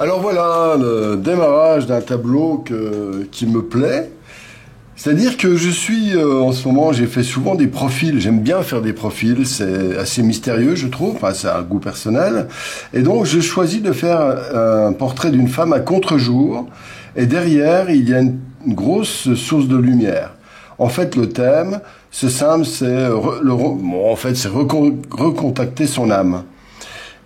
Alors voilà, le démarrage d'un tableau qui me plaît. C'est-à-dire que je suis, en ce moment, j'ai fait souvent des profils. J'aime bien faire des profils. C'est assez mystérieux, je trouve. Enfin, c'est un goût personnel. Et donc, je choisis de faire un portrait d'une femme à contre-jour. Et derrière, il y a une grosse source de lumière. En fait, le thème, c'est simple, c'est recontacter son âme.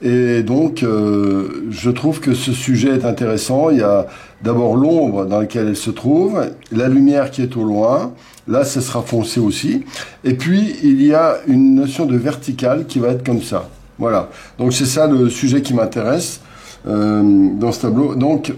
Et donc, je trouve que ce sujet est intéressant. Il y a d'abord l'ombre dans laquelle elle se trouve, la lumière qui est au loin. Là, ce sera foncé aussi. Et puis, il y a une notion de verticale qui va être comme ça. Voilà. Donc, c'est ça le sujet qui m'intéresse dans ce tableau. Donc,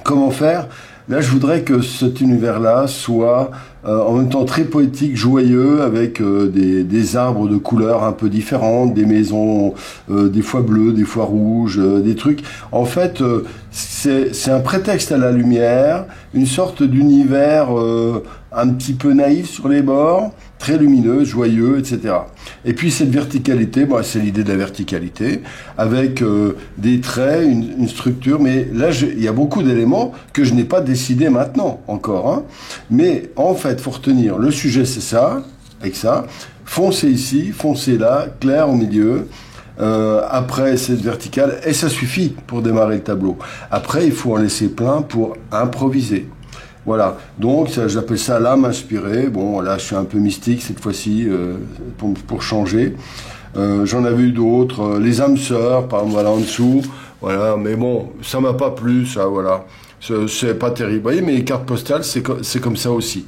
comment faire? Là, je voudrais que cet univers-là soit en même temps très poétique, joyeux, avec des arbres de couleurs un peu différentes, des maisons des fois bleues, des fois rouges, des trucs. En fait, c'est un prétexte à la lumière, une sorte d'univers un petit peu naïf sur les bords, très lumineux, joyeux, etc. Et puis cette verticalité, bon, c'est l'idée de la verticalité, avec des traits, une structure, mais là, il y a beaucoup d'éléments que je n'ai pas décidé maintenant encore. Hein. Mais en fait, faut retenir, le sujet c'est ça, avec ça, foncez ici, foncez là, clair au milieu, après cette verticale, et ça suffit pour démarrer le tableau. Après, il faut en laisser plein pour improviser. Voilà, donc j'appelle ça l'âme inspirée. Bon, là je suis un peu mystique cette fois-ci pour changer. J'en avais eu d'autres, les âmes sœurs, par exemple, voilà en dessous. Voilà, mais bon, ça m'a pas plu, ça, voilà. C'est pas terrible. Vous voyez, mais les cartes postales, c'est comme ça aussi.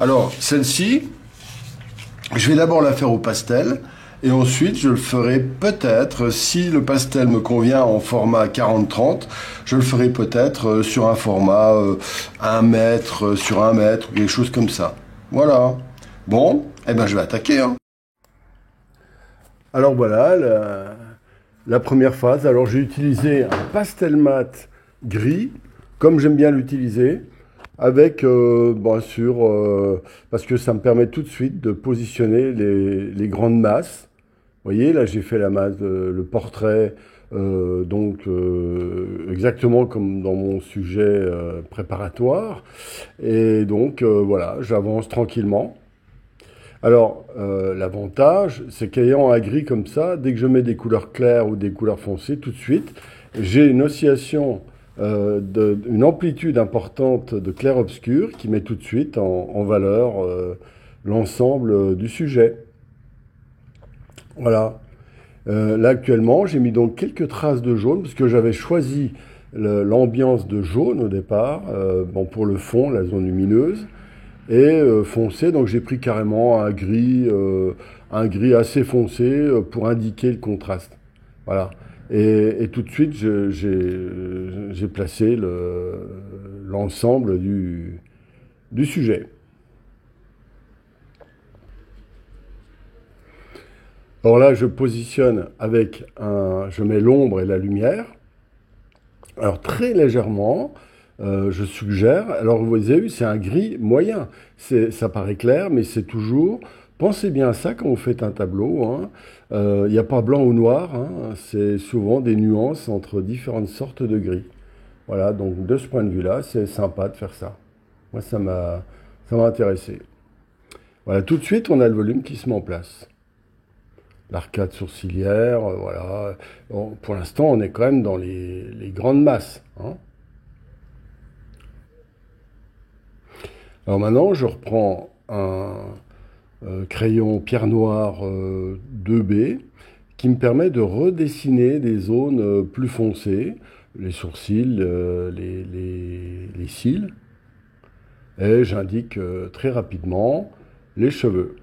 Alors, celle-ci, je vais d'abord la faire au pastel. Et ensuite, je le ferai peut-être, si le pastel me convient en format 40-30, je le ferai peut-être sur un format 1 mètre sur 1 mètre, quelque chose comme ça. Voilà. Bon, eh ben je vais attaquer. Hein. Alors voilà, la première phase. Alors j'ai utilisé un pastel mat gris, comme j'aime bien l'utiliser, avec, bien sûr, parce que ça me permet tout de suite de positionner les grandes masses. Vous voyez, là j'ai fait la masse, le portrait, exactement comme dans mon sujet préparatoire. Et donc voilà, j'avance tranquillement. Alors l'avantage, c'est qu'ayant un gris comme ça, dès que je mets des couleurs claires ou des couleurs foncées, tout de suite, j'ai une oscillation, une amplitude importante de clair-obscur qui met tout de suite en valeur l'ensemble du sujet. Voilà. Là actuellement, j'ai mis donc quelques traces de jaune parce que j'avais choisi l'ambiance de jaune au départ, bon pour le fond, la zone lumineuse, et foncé. Donc j'ai pris carrément un gris assez foncé pour indiquer le contraste. Voilà. Et tout de suite, j'ai placé l'ensemble du sujet. Alors là, je positionne je mets l'ombre et la lumière. Alors très légèrement, je suggère. Alors vous avez vu, c'est un gris moyen. Ça paraît clair, mais c'est toujours. Pensez bien à ça quand vous faites un tableau. Hein. Il n'y a pas blanc ou noir. Hein. C'est souvent des nuances entre différentes sortes de gris. Voilà. Donc de ce point de vue-là, c'est sympa de faire ça. Moi, ça m'a intéressé. Voilà. Tout de suite, on a le volume qui se met en place. L'arcade sourcilière, voilà. Bon, pour l'instant, on est quand même dans les grandes masses. Hein. Alors maintenant, je reprends un crayon pierre noire 2B qui me permet de redessiner des zones plus foncées, les sourcils, les cils. Et j'indique très rapidement les cheveux.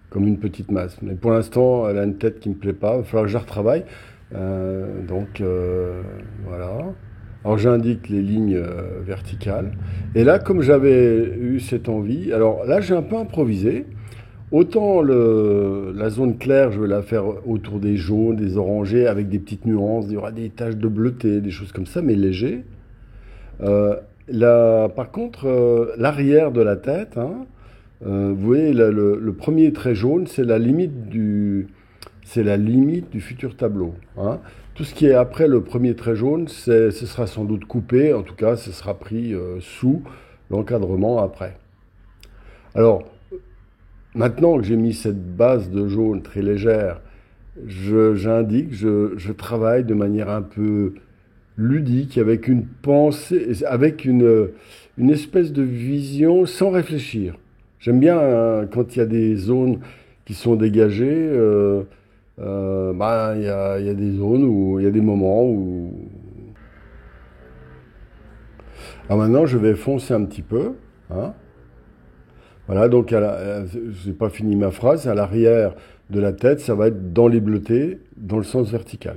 Comme une petite masse. Mais pour l'instant, elle a une tête qui ne me plaît pas. Il va falloir que je la retravaille. Voilà. Alors j'indique les lignes verticales. Et là, comme j'avais eu cette envie, alors là j'ai un peu improvisé. Autant la zone claire, je vais la faire autour des jaunes, des orangés, avec des petites nuances. Il y aura des taches de bleuté, des choses comme ça, mais léger. Par contre, l'arrière de la tête, hein, vous voyez, le premier trait jaune, c'est la limite c'est la limite du futur tableau, hein. Tout ce qui est après le premier trait jaune, ce sera sans doute coupé, en tout cas, ce sera pris sous l'encadrement après. Alors, maintenant que j'ai mis cette base de jaune très légère, j'indique, je travaille de manière un peu ludique, avec une pensée, avec une espèce de vision sans réfléchir. J'aime bien quand il y a des zones qui sont dégagées, bah, il y a des zones où il y a des moments où... Alors maintenant, je vais foncer un petit peu, hein. Voilà, donc j'ai pas fini ma phrase, à l'arrière de la tête, ça va être dans les bleutés, dans le sens vertical.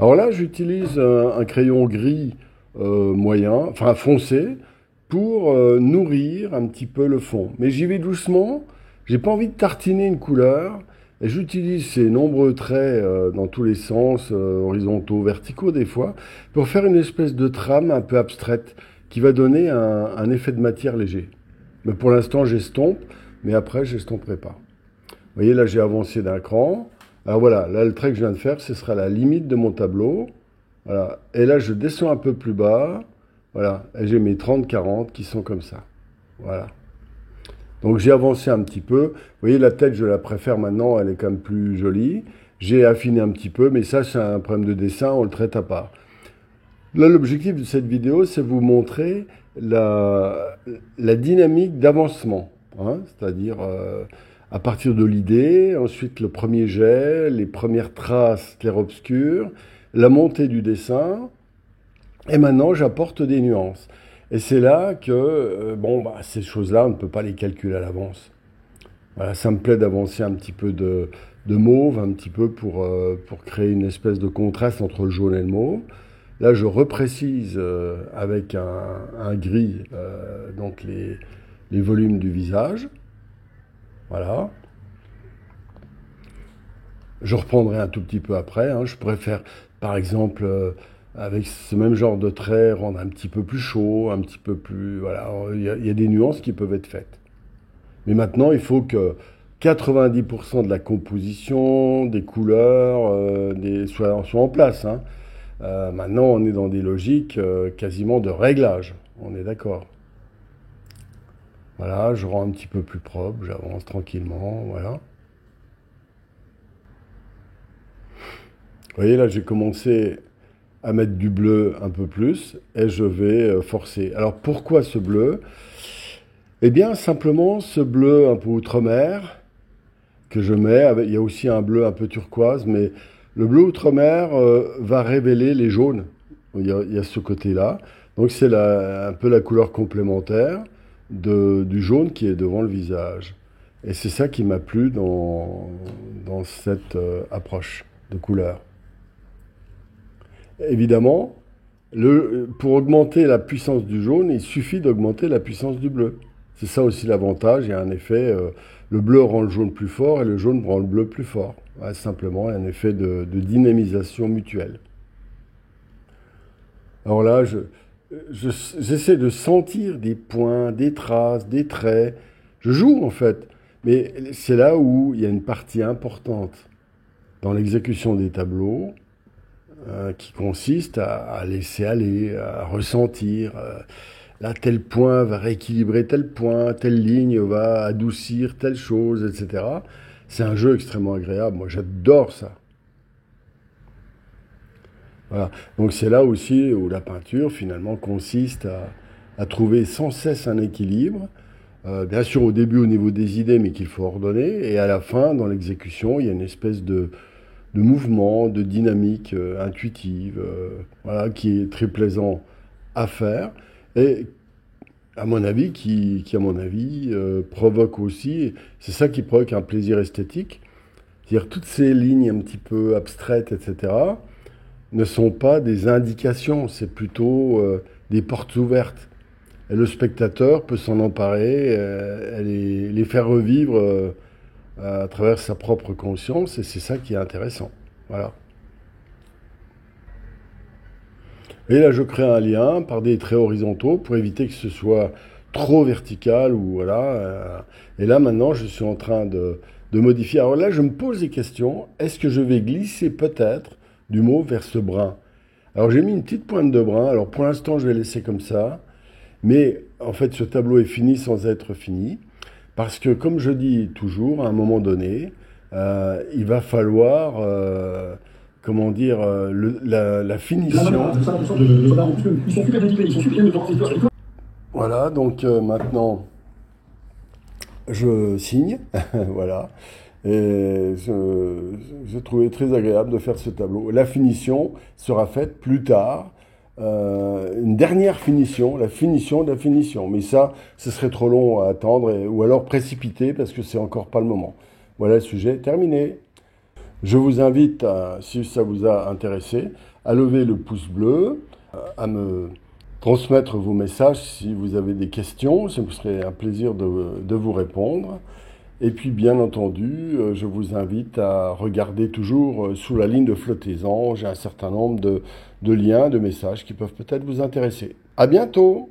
Alors là, j'utilise un crayon gris moyen, enfin foncé, pour nourrir un petit peu le fond. Mais j'y vais doucement, j'ai pas envie de tartiner une couleur, et j'utilise ces nombreux traits dans tous les sens, horizontaux, verticaux des fois, pour faire une espèce de trame un peu abstraite, qui va donner un effet de matière léger. Mais pour l'instant, j'estompe, mais après, j'estomperai pas. Vous voyez, là, j'ai avancé d'un cran. Alors voilà, là, le trait que je viens de faire, ce sera la limite de mon tableau. Voilà. Et là, je descends un peu plus bas. Voilà. Et j'ai mes 30-40 qui sont comme ça. Voilà. Donc, j'ai avancé un petit peu. Vous voyez, la tête, je la préfère maintenant. Elle est quand même plus jolie. J'ai affiné un petit peu, mais ça, c'est un problème de dessin. On le traite à part. Là, l'objectif de cette vidéo, c'est vous montrer la dynamique d'avancement, hein, c'est-à-dire à partir de l'idée, ensuite le premier jet, les premières traces clair-obscur, la montée du dessin, et maintenant j'apporte des nuances. Et c'est là que, bon, bah, ces choses-là, on ne peut pas les calculer à l'avance. Voilà, ça me plaît d'avancer un petit peu de mauve, un petit peu pour créer une espèce de contraste entre le jaune et le mauve. Là, je reprécise avec un gris donc les volumes du visage. Voilà. Je reprendrai un tout petit peu après, hein. Je pourrais faire, par exemple, avec ce même genre de trait, rendre un petit peu plus chaud, un petit peu plus... Voilà, il y a des nuances qui peuvent être faites. Mais maintenant, il faut que 90% de la composition, des couleurs, soient en place, hein. Maintenant, on est dans des logiques quasiment de réglage. On est d'accord. Voilà, je rends un petit peu plus propre, j'avance tranquillement, voilà. Vous voyez, là, j'ai commencé à mettre du bleu un peu plus et je vais forcer. Alors, pourquoi ce bleu? Eh bien, simplement, ce bleu un peu outre-mer que je mets, il y a aussi un bleu un peu turquoise, mais le bleu outre-mer va révéler les jaunes. Il y a ce côté-là. Donc c'est un peu la couleur complémentaire du jaune qui est devant le visage. Et c'est ça qui m'a plu dans cette approche de couleur. Évidemment, pour augmenter la puissance du jaune, il suffit d'augmenter la puissance du bleu. C'est ça aussi l'avantage. Il y a un effet, le bleu rend le jaune plus fort et le jaune rend le bleu plus fort. Ouais, simplement, il y a un effet de dynamisation mutuelle. Alors là, j'essaie de sentir des points, des traces, des traits. Je joue en fait. Mais c'est là où il y a une partie importante dans l'exécution des tableaux qui consiste à laisser aller, à ressentir. Là, tel point va rééquilibrer tel point, telle ligne va adoucir telle chose, etc. C'est un jeu extrêmement agréable. Moi, j'adore ça. Voilà. Donc c'est là aussi où la peinture, finalement, consiste à trouver sans cesse un équilibre. Bien sûr, au début, au niveau des idées, mais qu'il faut ordonner. Et à la fin, dans l'exécution, il y a une espèce de mouvement, de dynamique intuitive, voilà, qui est très plaisant à faire. Et à mon avis, qui à mon avis, provoque aussi, c'est ça qui provoque un plaisir esthétique, c'est-à-dire toutes ces lignes un petit peu abstraites, etc., ne sont pas des indications, c'est plutôt des portes ouvertes. Et le spectateur peut s'en emparer, et les faire revivre à travers sa propre conscience, et c'est ça qui est intéressant. Voilà. Et là, je crée un lien par des traits horizontaux pour éviter que ce soit trop vertical ou voilà. Et là, maintenant, je suis en train de modifier. Alors là, je me pose des questions. Est-ce que je vais glisser peut-être du mauve vers ce brun? Alors j'ai mis une petite pointe de brun. Alors pour l'instant, je vais laisser comme ça. Mais en fait, ce tableau est fini sans être fini. Parce que, comme je dis toujours, à un moment donné, il va falloir, comment dire, la finition. Voilà, donc maintenant, je signe, voilà. Et j'ai trouvé très agréable de faire ce tableau. La finition sera faite plus tard. Une dernière finition, la finition de la finition. Mais ça, ce serait trop long à attendre, ou alors précipité, parce que c'est encore pas le moment. Voilà le sujet terminé. Je vous invite, si ça vous a intéressé, à lever le pouce bleu, à me transmettre vos messages si vous avez des questions. Ce serait un plaisir de vous répondre. Et puis, bien entendu, je vous invite à regarder toujours sous la ligne de flottaison. J'ai un certain nombre de liens, de messages qui peuvent peut-être vous intéresser. À bientôt!